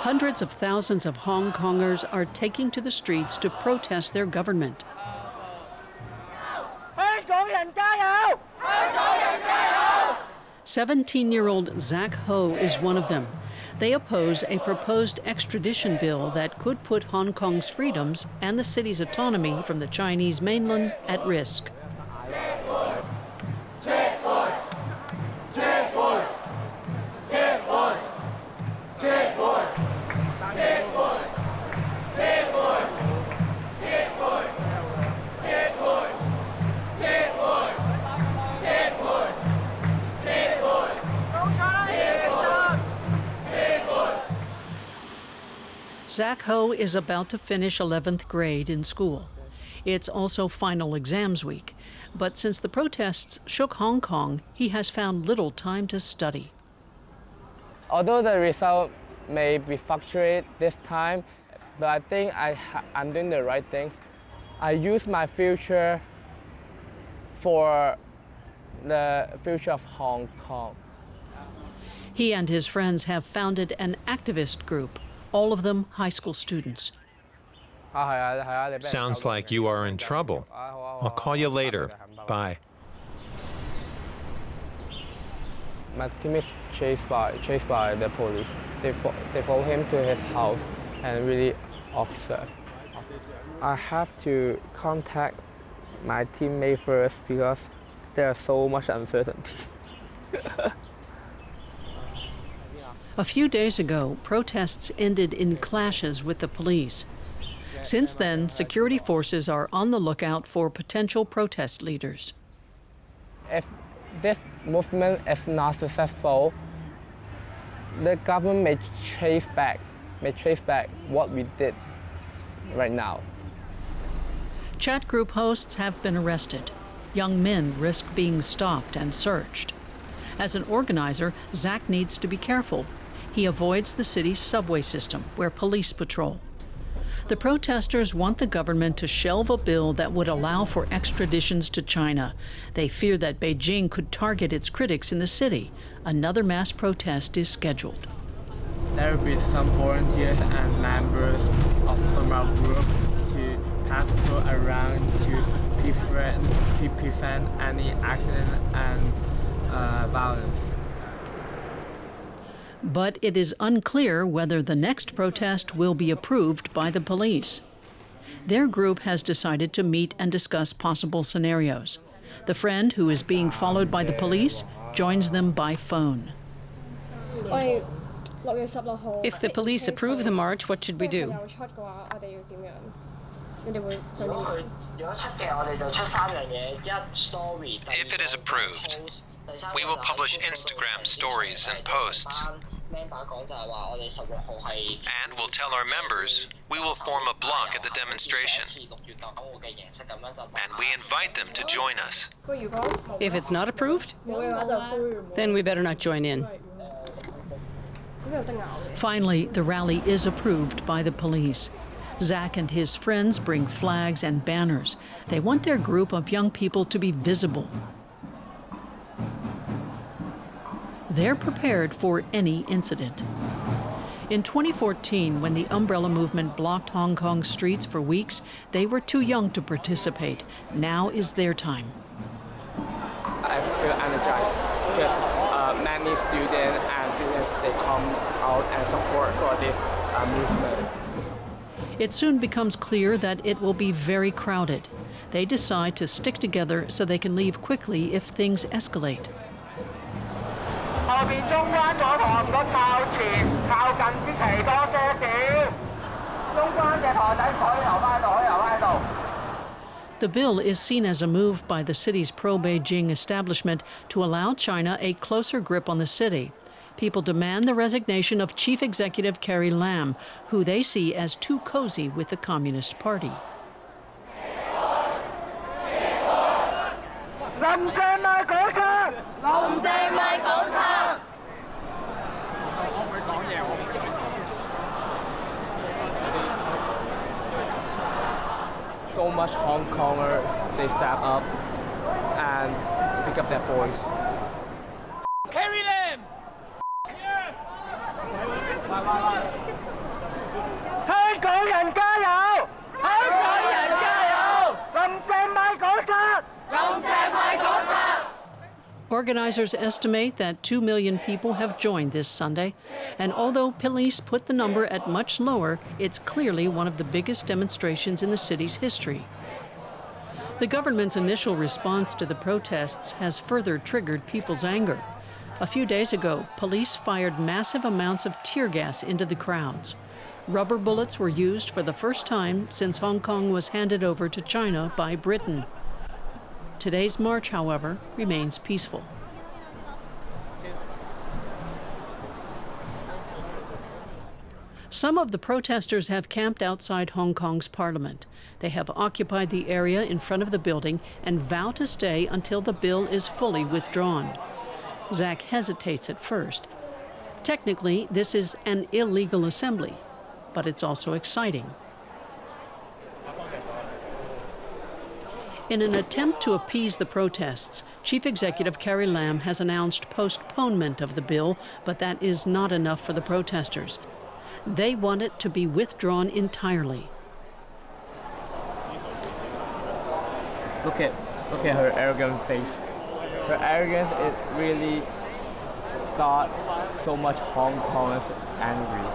Hundreds of thousands of Hongkongers are taking to the streets to protest their government. 17-year-old Zack Ho is one of them. They oppose a proposed extradition bill that could put Hong Kong's freedoms and the city's autonomy from the Chinese mainland at risk. Zack Ho is about to finish 11th grade in school. It's also final exams week. But since the protests shook Hong Kong, he has found little time to study. Although the result may be fluctuate this time, but I think I'm doing the right thing. I use my future for the future of Hong Kong. He and his friends have founded an activist group, all of them high school students. Sounds like you are in trouble. I'll call you later. Bye. My team is chased by the police. They follow him to his house and really observe. I have to contact my teammate first because there's so much uncertainty. A few days ago, protests ended in clashes with the police. Since then, security forces are on the lookout for potential protest leaders. If this movement is not successful, the government may chase back what we did right now. Chat group hosts have been arrested. Young men risk being stopped and searched. As an organizer, Zack needs to be careful. He avoids the city's subway system, where police patrol. The protesters want the government to shelve a bill that would allow for extraditions to China. They fear that Beijing could target its critics in the city. Another mass protest is scheduled. There will be some volunteers and members from our group to patrol around to prevent any accident and violence. But it is unclear whether the next protest will be approved by the police. Their group has decided to meet and discuss possible scenarios. The friend who is being followed by the police joins them by phone. If the police approve the march, what should we do? If it is approved, we will publish Instagram stories and posts. And we'll tell our members we will form a block at the demonstration. And we invite them to join us. If it's not approved, then we better not join in. Finally, the rally is approved by the police. Zack and his friends bring flags and banners. They want their group of young people to be visible. They're prepared for any incident. In 2014, when the umbrella movement blocked Hong Kong's streets for weeks, they were too young to participate. Now is their time. I feel energized because many students and students, they come out and support for this movement. It soon becomes clear that it will be very crowded. They decide to stick together so they can leave quickly if things escalate. The bill is seen as a move by the city's pro-Beijing establishment to allow China a closer grip on the city. People demand the resignation of Chief Executive Carrie Lam, who they see as too cozy with the Communist Party. So much Hong Kongers, they step up and speak up their voice. Carrie Lam! Bye. 港人加油！香港人加油！林鄭買港賊！林鄭買港賊！ Organizers estimate that 2 million people have joined this Sunday, and although police put the number at much lower, it's clearly one of the biggest demonstrations in the city's history. The government's initial response to the protests has further triggered people's anger. A few days ago, police fired massive amounts of tear gas into the crowds. Rubber bullets were used for the first time since Hong Kong was handed over to China by Britain. Today's march, however, remains peaceful. Some of the protesters have camped outside Hong Kong's parliament. They have occupied the area in front of the building and vow to stay until the bill is fully withdrawn. Zack hesitates at first. Technically, this is an illegal assembly, but it's also exciting. In an attempt to appease the protests, Chief Executive Carrie Lam has announced postponement of the bill, but that is not enough for the protesters. They want it to be withdrawn entirely. Look at her arrogant face. Her arrogance, it really got so much Hong Kongers angry.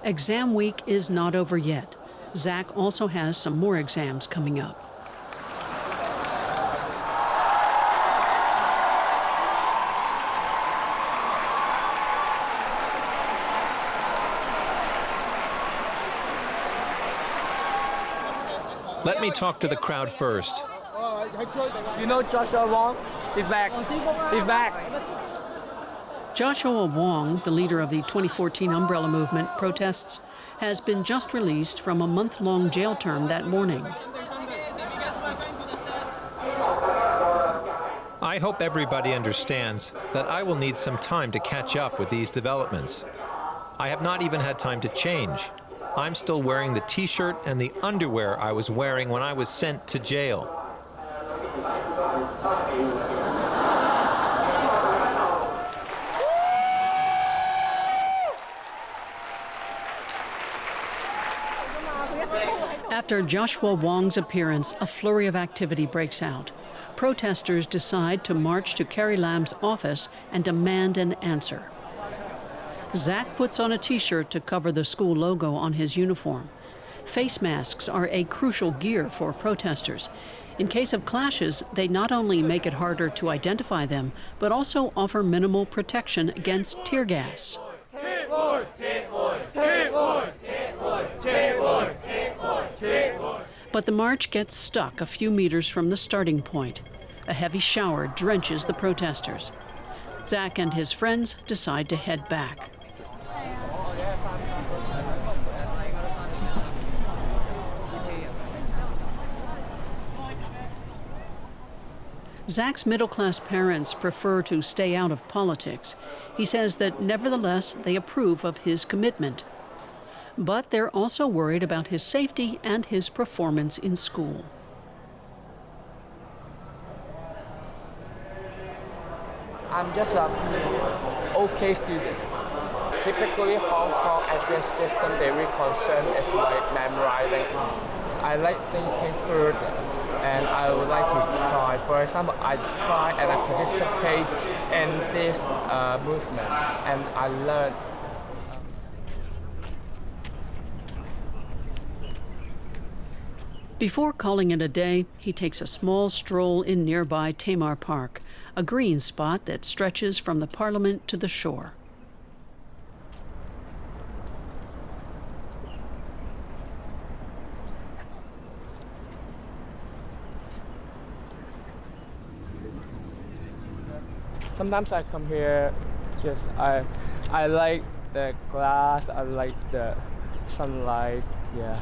Exam week is not over yet. Zack also has some more exams coming up. Let me talk to the crowd first. You know Joshua Wong? He's back. He's back. Joshua Wong, the leader of the 2014 Umbrella Movement protests, has been just released from a month-long jail term that morning. I hope everybody understands that I will need some time to catch up with these developments. I have not even had time to change. I'm still wearing the t-shirt and the underwear I was wearing when I was sent to jail. After Joshua Wong's appearance, a flurry of activity breaks out. Protesters decide to march to Carrie Lam's office and demand an answer. Zack puts on a t-shirt to cover the school logo on his uniform. Face masks are a crucial gear for protesters. In case of clashes, they not only make it harder to identify them, but also offer minimal protection against tear gas. But the march gets stuck a few meters from the starting point. A heavy shower drenches the protesters. Zack and his friends decide to head back. Zack's middle-class parents prefer to stay out of politics. He says that nevertheless they approve of his commitment. But they're also worried about his safety and his performance in school. I'm just an okay student. Typically, Hong Kong education system, they're really concerned is like memorizing. I like thinking further, and I would like to try. For example, I try and I participate in this movement, and I learn. Before calling it a day, he takes a small stroll in nearby Tamar Park, a green spot that stretches from the Parliament to the shore. Sometimes I come here, just I like the glass, I like the sunlight, yeah.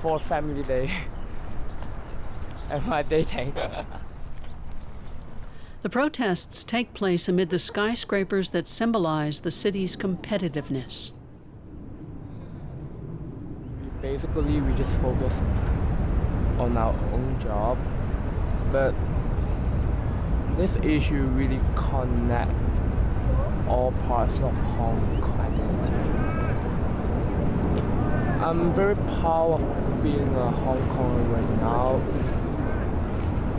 For family day and my dating. The protests take place amid the skyscrapers that symbolize the city's competitiveness. Basically, we just focus on our own job, but This issue really connects all parts of Hong Kong. I'm very proud of being a Hong Konger right now.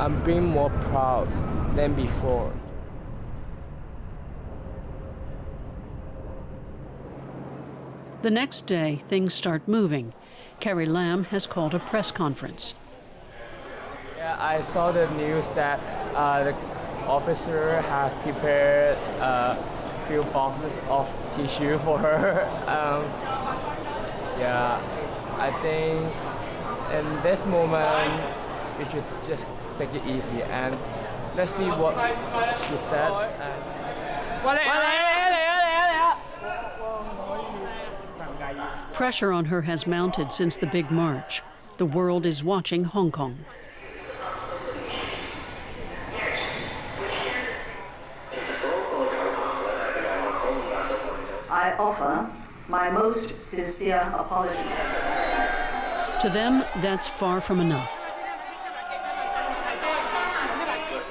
I'm being more proud than before. The next day, things start moving. Carrie Lam has called a press conference. Yeah, I saw the news that the officer has prepared a few boxes of tissue for her. Yeah, I think in this moment we should just take it easy and let's see what she said. Pressure on her has mounted since the big march. The world is watching Hong Kong. I offer my most sincere apology. To them, that's far from enough.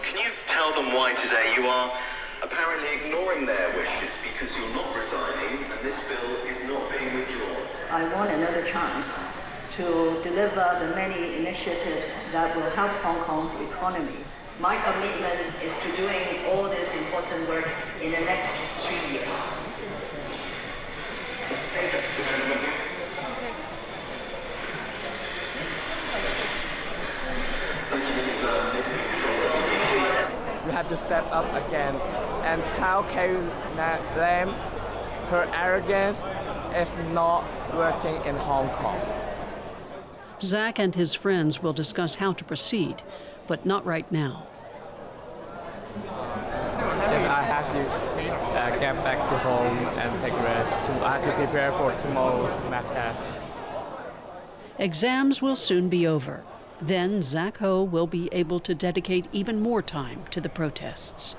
Can you tell them why today you are apparently ignoring their wishes because you're not resigning and this bill is not being withdrawn? I want another chance to deliver the many initiatives that will help Hong Kong's economy. My commitment is to doing all this important work in the next 3 years. We have to step up again and tell Carrie Lam her arrogance is not working in Hong Kong. Zack and his friends will discuss how to proceed, but not right now. If I have to get back to home and take rest, I have to prepare for tomorrow's math test. Exams will soon be over. Then Zack Ho will be able to dedicate even more time to the protests.